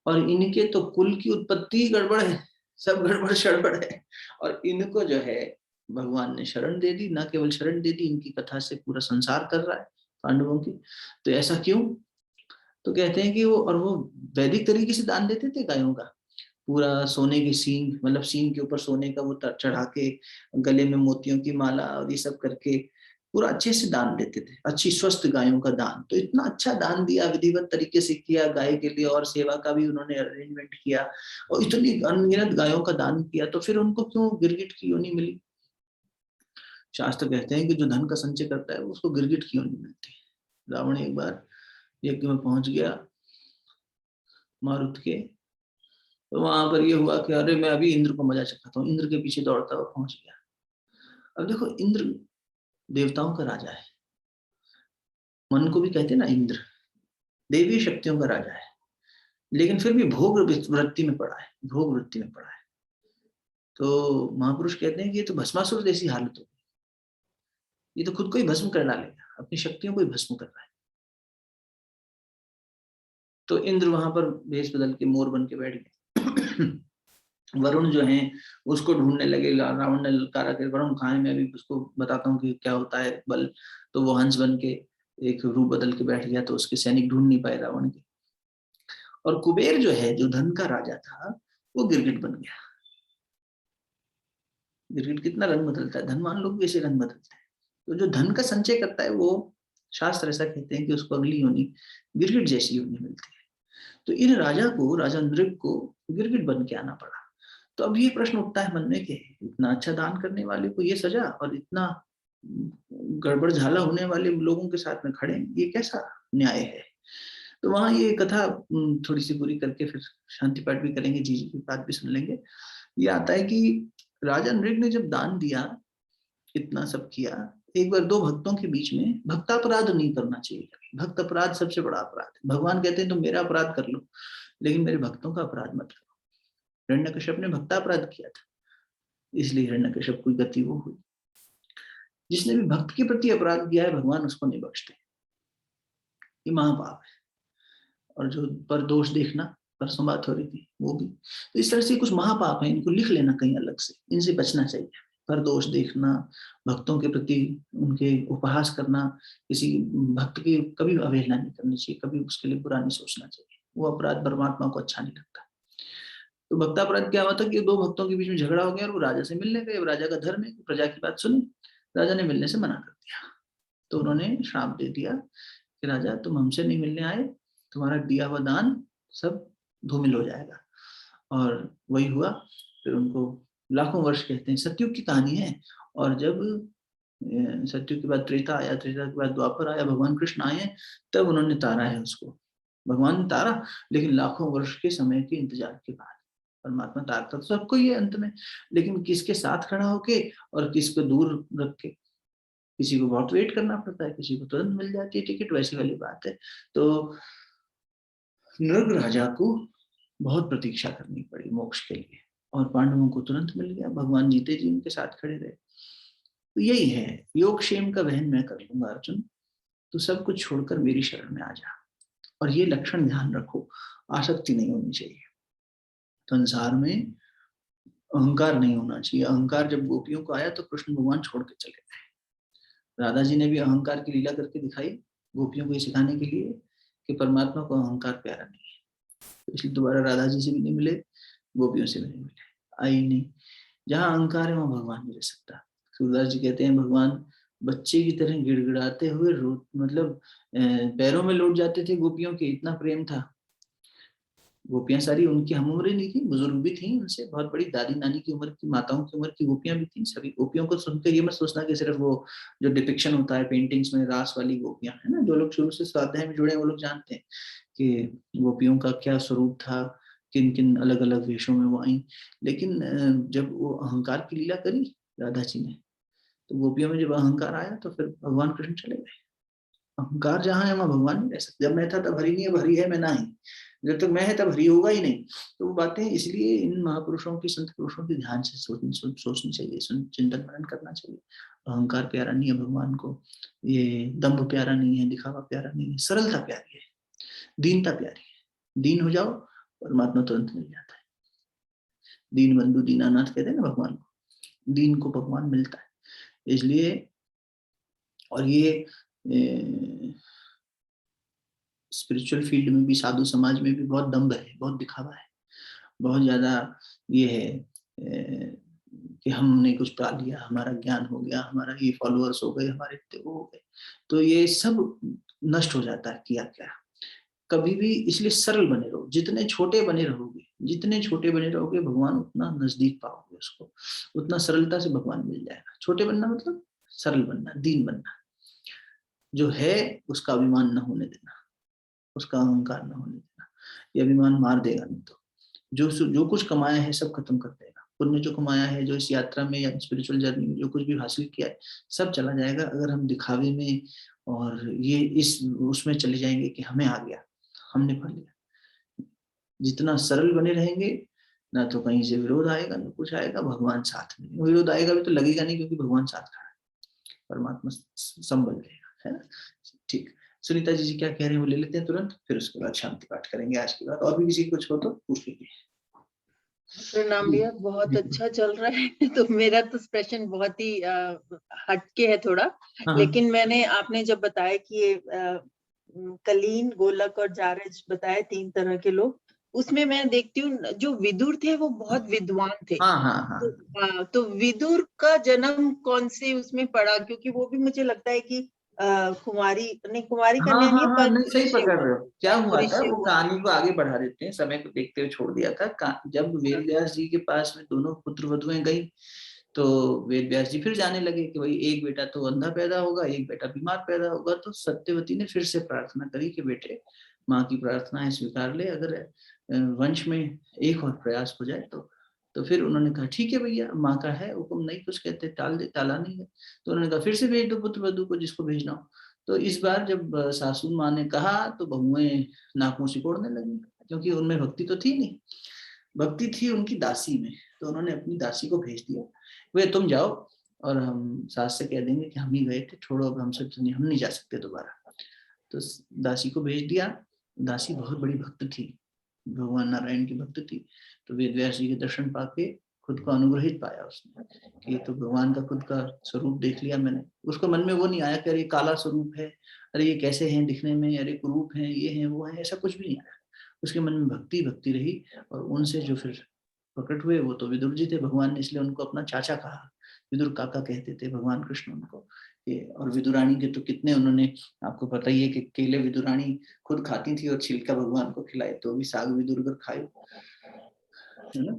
Speaker 1: और इनके तो कुल की उत्पत्ति गड़बड़ है, सब गड़बड़ शड़बड़ है, और इनको जो है भगवान ने शरण दे दी। ना केवल शरण दे दी, इनकी कथा से पूरा संसार कर रहा है। पांडवों की। तो ऐसा क्यों? तो कहते हैं कि वो वैदिक तरीके से दान देते थे गायों का, पूरा सोने के सींग, मतलब सींग के ऊपर सोने का वो चढ़ा के, गले में मोतियों की माला और ये सब करके पूरा अच्छे से दान देते थे, अच्छी स्वस्थ गायों का दान। तो इतना अच्छा दान दिया, विधिवत तरीके से किया गाय के लिए, और सेवा का भी उन्होंने अरेंजमेंट किया, और इतनी अनगिनत गायों का दान किया, तो फिर उनको क्यों गिरगिट की योनि मिली? शास्त्र कहते हैं कि जो धन का संचय करता है उसको गिरगिट की योनि मिलती है। रावण एक बार यज्ञ में पहुंच गया मारुत के, तो वहां पर ये हुआ कि अरे मैं अभी इंद्र को मजा चखाता हूँ, इंद्र के पीछे दौड़ता हुआ पहुंच गया। अब देखो, इंद्र देवताओं का राजा है, मन को भी कहते हैं ना इंद्र, देवी शक्तियों का राजा है, लेकिन फिर भी भोग वृत्ति में पड़ा है, भोग वृत्ति में पड़ा है। तो महापुरुष कहते हैं कि ये तो भस्मासुर जैसी हालत होगी, ये तो खुद को ही भस्म कर डालेगा, अपनी शक्तियों को ही भस्म कर रहा है। तो इंद्र वहां पर भेष बदल के मोर बन के बैठ गए। वरुण जो है उसको ढूंढने लगे, रावण ने ललकारा कि वरुण कहाँ है, मैं भी उसको बताता हूँ कि क्या होता है बल। तो वो हंस बन के एक रूप बदल के बैठ गया, तो उसके सैनिक ढूंढ नहीं पाए रावण के। और कुबेर जो है, जो धन का राजा था, वो गिरगिट बन गया। गिरगिट कितना रंग बदलता है, धनवान लोग भी ऐसे रंग बदलते हैं। तो जो धन का संचय करता है, वो शास्त्र ऐसा कहते हैं कि उसको अगली योनि गिरगिट जैसी योनि मिलती है। तो इन राजा को, राजा नृप को गिरगिट बन के आना पड़ा। तो अब ये प्रश्न उठता है मन में कि इतना अच्छा दान करने वाले को ये सजा, और इतना गड़बड़ झाला होने वाले लोगों के साथ में खड़े, ये कैसा न्याय है? तो वहां ये कथा थोड़ी सी पूरी करके फिर शांति पाठ भी करेंगे, जी जी की बात भी सुन लेंगे। ये आता है कि राजा नृग ने जब दान दिया, इतना सब किया, एक बार दो भक्तों के बीच में भक्तापराध नहीं करना चाहिए। भक्त अपराध सबसे बड़ा अपराध है। भगवान कहते हैं तुम मेरा अपराध कर लो, लेकिन मेरे भक्तों का अपराध मत करो। हिरण्यकश्यप ने भक्तापराध किया था, इसलिए हिरण्यकश्यप की गति वो हुई। जिसने भी भक्त के प्रति अपराध किया है, भगवान उसको नहीं बख्शते, ये महापाप है। और जो पर दोष देखना, परसों बात हो रही थी, वो भी तो इस तरह से कुछ महापाप है, इनको लिख लेना कहीं अलग से, इनसे बचना चाहिए। पर दोष देखना, भक्तों के प्रति उनके उपहास करना, किसी भक्त की कभी अवहेलना नहीं करनी चाहिए, कभी उसके लिए बुरा नहीं सोचना चाहिए, वो अपराध परमात्मा को अच्छा नहीं लगता। तो भक्तापराध क्या हुआ था कि दो भक्तों के बीच में झगड़ा हो गया, और वो राजा से मिलने गए। राजा का धर्म है, प्रजा की बात सुनी, राजा ने मिलने से मना कर दिया। तो उन्होंने श्राप दे दिया कि राजा तुम हमसे नहीं मिलने आए, तुम्हारा दिया हुआ दान सब धूमिल हो जाएगा। और वही हुआ। फिर उनको लाखों वर्ष कहते हैं, सतयुग की कहानी है। और जब सतयुग के बाद त्रेता आया, त्रेता के बाद द्वापर आया, भगवान कृष्ण आए, तब उन्होंने तारा है उसको, भगवान ने तारा, लेकिन लाखों वर्ष के समय के इंतजार के बाद परमात्मा तारता। तो सबको ये अंत में, लेकिन किसके साथ खड़ा होके और किसको दूर रख के, किसी को बहुत वेट करना पड़ता है, किसी को तुरंत मिल जाती है टिकट, वैसी वाली बात है। तो नृग राजा को बहुत प्रतीक्षा करनी पड़ी मोक्ष के लिए, और पांडवों को तुरंत मिल गया, भगवान जीते जी उनके साथ खड़े रहे। तो यही है, योग क्षेम का वहन मैं कर लूंगा अर्जुन, तो सब कुछ छोड़कर मेरी शरण में आ जा। और ये लक्षण ध्यान रखो, आसक्ति नहीं होनी चाहिए संसार में, अहंकार नहीं होना चाहिए। अहंकार जब गोपियों को आया तो कृष्ण भगवान छोड़ के चले गए। राधा जी ने भी अहंकार की लीला करके दिखाई, गोपियों को ये सिखाने के लिए कि परमात्मा को अहंकार प्यारा नहीं है। तो इसलिए दोबारा राधा जी से भी नहीं मिले, गोपियों से भी नहीं मिले, आई नहीं। जहाँ अहंकार है वहां भगवान नहीं रह सकता। सूरदास जी कहते हैं भगवान बच्चे की तरह गिड़गिड़ाते हुए मतलब पैरों में लौट जाते थे गोपियों के, इतना प्रेम था। गोपियां सारी उनकी हम उम्र नहीं थी, बुजुर्ग भी थी उनसे, बहुत बड़ी दादी नानी की उम्र की, माताओं की उम्र की गोपियां भी थी। सभी गोपियों को सुनकर ये मत सोचना कि सिर्फ वो जो डिपिक्शन होता है पेंटिंग्स में रास वाली गोपियां है ना, जो लोग शुरू से स्वाध्याय में जुड़े हैं वो लोग जानते हैं कि गोपियों का क्या स्वरूप था, किन किन अलग अलग वेशों में वो आई। लेकिन जब वो अहंकार की लीला करी राधा जी ने, तो गोपियों में जब अहंकार आया तो फिर भगवान कृष्ण चले गए। अहंकार जहाँ है वहां भगवान नहीं रह सकते। जब मैं था तब हरि नहीं है, अब हरि है मैं ना ही, जब तक मैं है तब हरि होगा ही नहीं। तो वो बातें इसलिए इन महापुरुषों की, संत पुरुषों की ध्यान से सोचनी चाहिए, चिंतन मनन करना चाहिए। अहंकार प्यारा नहीं है भगवान को, ये दंभ प्यारा नहीं है, दिखावा प्यारा नहीं है, सरलता प्यारी है, दीनता प्यारी है। दीन हो जाओ, परमात्मा तुरंत मिल जाता है। दीन बंधु दीनानाथ कहते हैं ना भगवान को, दीन को भगवान मिलता है। इसलिए, और ये स्पिरिचुअल फील्ड में भी, साधु समाज में भी बहुत दम्भ है, बहुत दिखावा है, बहुत ज्यादा ये है कि हमने कुछ पा लिया, हमारा ज्ञान हो गया, हमारा ये फॉलोअर्स हो गए, हमारे इतने वो हो गए, तो ये सब नष्ट हो जाता है किया क्या। कभी भी इसलिए सरल बने रहो, जितने छोटे बने रहोगे, जितने छोटे बने रहोगे भगवान उतना नजदीक पाओगे उसको, उतना सरलता से भगवान मिल जाएगा। छोटे बनना मतलब सरल बनना, दीन बनना, जो है उसका अभिमान न होने देना, उसका अहंकार न होने देना। ये अभिमान मार देगा, नहीं तो जो कुछ कमाया है सब खत्म कर देगा। पुण्य जो कमाया है, जो इस यात्रा में या स्पिरिचुअल जर्नी में जो कुछ भी हासिल किया है, सब चला जाएगा अगर हम दिखावे में और ये इस उसमें चले जाएंगे कि हमें आ गया, हमने पढ़ लिया। जितना सरल बने रहेंगे, ना तो कहीं से विरोध आएगा ना कुछ आएगा, भगवान साथ में। विरोध आएगा भी तो लगेगा नहीं, क्योंकि भगवान साथ खड़ा है, परमात्मा संबल रहेगा, है ना। ठीक, सुनीता जी क्या कह रहे हैं वो ले लेते हैं तुरंत, फिर उसके बाद शांति पाठ करेंगे आज की बात। और भी किसी कुछ हो तो पूछ लीजिए।
Speaker 3: प्रणाम भैया, बहुत अच्छा चल रहा है। तो मेरा तो प्रश्न बहुत ही हटके है थोड़ा, लेकिन आपने जब बताया कि ये कलीन, गोलक और जारज बताए 3 तरह के लोग, उसमें मैं देखती हूँ जो विदुर थे वो बहुत विद्वान थे। तो विदुर का जन्म कौन से उसमें पड़ा? क्योंकि वो भी मुझे लगता है कि कुमारी कन्या नहीं, पर
Speaker 1: नहीं, सही
Speaker 3: ऋषि
Speaker 1: पकड़ रहे हो। क्या हुआ था,
Speaker 3: ऋषि
Speaker 1: वो कहानी को आगे बढ़ा देते हैं, समय को देखते हुए छोड़ दिया था। जब वेद व्यास जी के पास में दोनों पुत्र वधुएं गई, तो वेद व्यास जी फिर जाने लगे कि भाई एक बेटा तो अंधा पैदा होगा, एक बेटा बीमार पैदा होगा। तो सत्यवती ने फिर से प्रार्थना करी कि बेटे माँ की प्रार्थना है स्वीकार ले, अगर वंश में एक और प्रयास हो जाए तो फिर उन्होंने कहा ठीक है भैया, माँ का है हुक्म, नहीं कुछ कहते, टाल दे, टाला नहीं है। तो उन्होंने कहा फिर से भेज दो पुत्र वधु को, जिसको भेजना हो। तो इस बार जब सासू माँ ने कहा तो बहुएं नाकों सिकोड़ने लगी, क्योंकि उनमें भक्ति तो थी नहीं, भक्ति थी उनकी दासी में। तो उन्होंने अपनी दासी को भेज दिया, वे तुम जाओ और हम सास से कह देंगे कि हम ही गए थे, छोड़ो अब हमसे तो नहीं, हम नहीं जा सकते दोबारा। तो दासी को भेज दिया। दासी बहुत बड़ी भक्त थी, भगवान नारायण की भक्त थी। तो वेद व्यास जी के दर्शन पाके खुद को अनुग्रहित पाया उसने कि तो भगवान का खुद का स्वरूप देख लिया मैंने। उसको मन में वो नहीं आया कि अरे काला स्वरूप है, अरे ये कैसे हैं दिखने में, अरे कुरूप हैं, ये हैं वो हैं, ऐसा कुछ भी नहीं आया। उसके मन में भक्ति भक्ति रही। और उनसे जो फिर प्रकट हुए वो तो विदुर जी थे। भगवान ने इसलिए उनको अपना चाचा कहा, विदुर काका कहते थे भगवान कृष्ण उनको। और विदुरानी के तो कितने उन्होंने, आपको पता ही है कि केले विदुरानी खुद खाती थी और छिलका भगवान को खिलाए, तो भी साग विदुर कर खाए, है ना।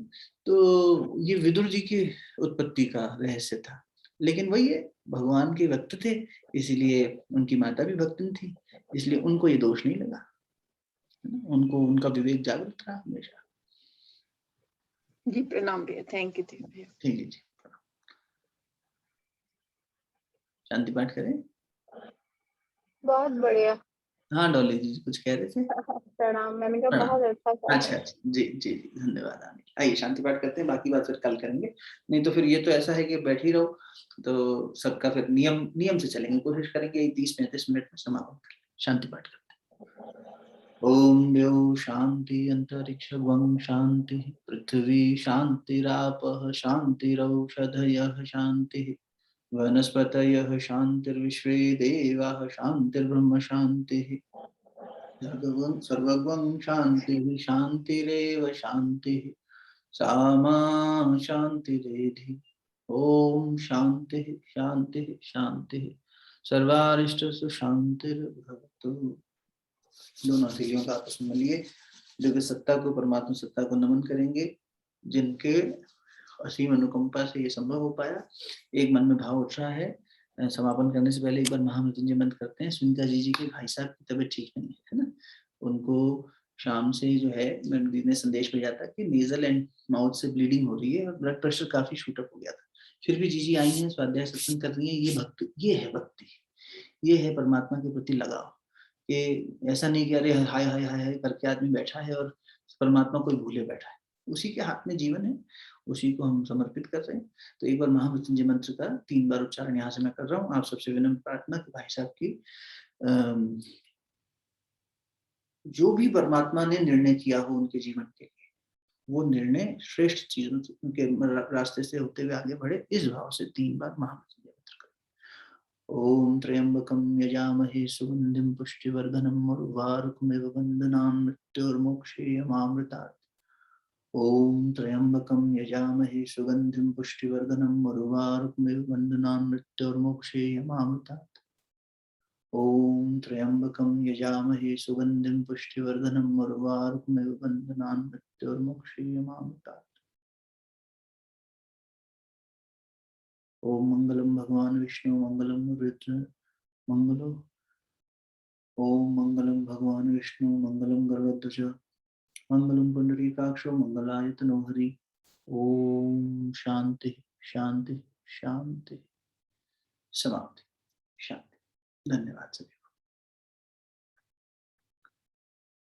Speaker 1: तो ये विदुर जी की उत्पत्ति का रहस्य था। लेकिन वही है, भगवान के भक्त थे, इसीलिए उनकी माता भी भक्तिन थी, इसलिए उनको ये दोष नहीं लगा, उनको उनका विवेक जागृत रहा हमेशा।
Speaker 3: जी प्रणाम भैया, थैंक यू भैया।
Speaker 1: ठीक है जी, शांति पाठ करें।
Speaker 4: बहुत बढ़िया।
Speaker 1: हाँ डॉली जी कुछ कह रहे थे।
Speaker 4: प्रणाम, मैंने कहा बहुत अच्छा था।
Speaker 1: अच्छा जी जी जी, धन्यवाद। आइए शांति पाठ करते हैं, बाकी बात फिर कल करेंगे। नहीं तो फिर ये तो ऐसा है कि बैठ ही रहो, तो सबका फिर नियम से चलेंगे, कोशिश करेंगे 30-35 मिनट में समापन कर। शांति पाठ करते हैं। ओम द्यौ शांति अंतरिक्षं शांति पृथ्वी शांतिरापः शांतिरौषधयः शांति वनस्पतयः शांतिर्विश्वे देवाः शांतिर्ब्रह्म शांतिः सर्वगं शांतिः शांतिरेव शांतिः सामा शांतिरेधि। ओम शांतिः शांतिः शांतिः सर्वारिष्टसु शांतिर्भवतु। दोनों हथेलियों का आपस में मिलिए, जो कि सत्ता को, परमात्मा सत्ता को नमन करेंगे, जिनके असीम अनुकंपा से ये संभव हो पाया। एक मन में भाव उठ रहा है। समापन करने से पहले एक बार महामृत्युंजय मंत्र करते हैं। सुनीता जी के भाई साहब की तबीयत ठीक नहीं है ना, उनको शाम से जो है मैंने दीदी ने संदेश भेजा था कि नेजल एंड माउथ से ब्लीडिंग हो रही है और ब्लड प्रेशर काफी शूट अप हो गया था। फिर भी जीजी आई हैं, स्वाध्याय सत्संग कर रही है। ये भक्ति, ये है भक्ति, ये है परमात्मा के प्रति लगाव। कि ऐसा नहीं कि अरे हाय हाय हाय हाय करके आदमी बैठा है और परमात्मा को भूले बैठा है। उसी के हाथ में जीवन है, उसी को हम समर्पित कर रहे हैं। तो एक बार महामृत्युंजय मंत्र का 3 बार उच्चारण यहाँ से मैं कर रहा हूँ। आप सबसे विनम्र प्रार्थना कि भाई साहब की जो भी परमात्मा ने निर्णय किया हो उनके जीवन के लिए, वो निर्णय श्रेष्ठ चीजों के रास्ते से होते हुए आगे बढ़े, इस भाव से 3 बार महामृत्युंजय मंत्र करें। ओम त्र्यंबकं यजामहे सुगंधिं पुष्टिवर्धनम् उर्वारुकमिव बन्धनान् मृत्योर्मोक्षेयमामृतात्। ओम त्र्यंबकं यजामहे सुगंधिं पुष्टिवर्धनम् उर्वारुकमिव बन्धनान् मृत्योर्मोक्षेयमामृतात्। ओम त्र्यंबकं यजामहे सुगंधिं पुष्टिवर्धनम् उर्वारुकमिव बन्धनान् मृत्योर्मोक्षेयमामृतात्। ओम मंगलम भगवान विष्णु मंगलम रुद्र मंगलो। ओम मंगलम भगवान विष्णु मंगलम गरुड़ध्वज मंगलम पुंडरीकाक्षो मंगलायतनो हरि। ओम शांति शांति शांति। समाप्ति। शांति। धन्यवाद सभी।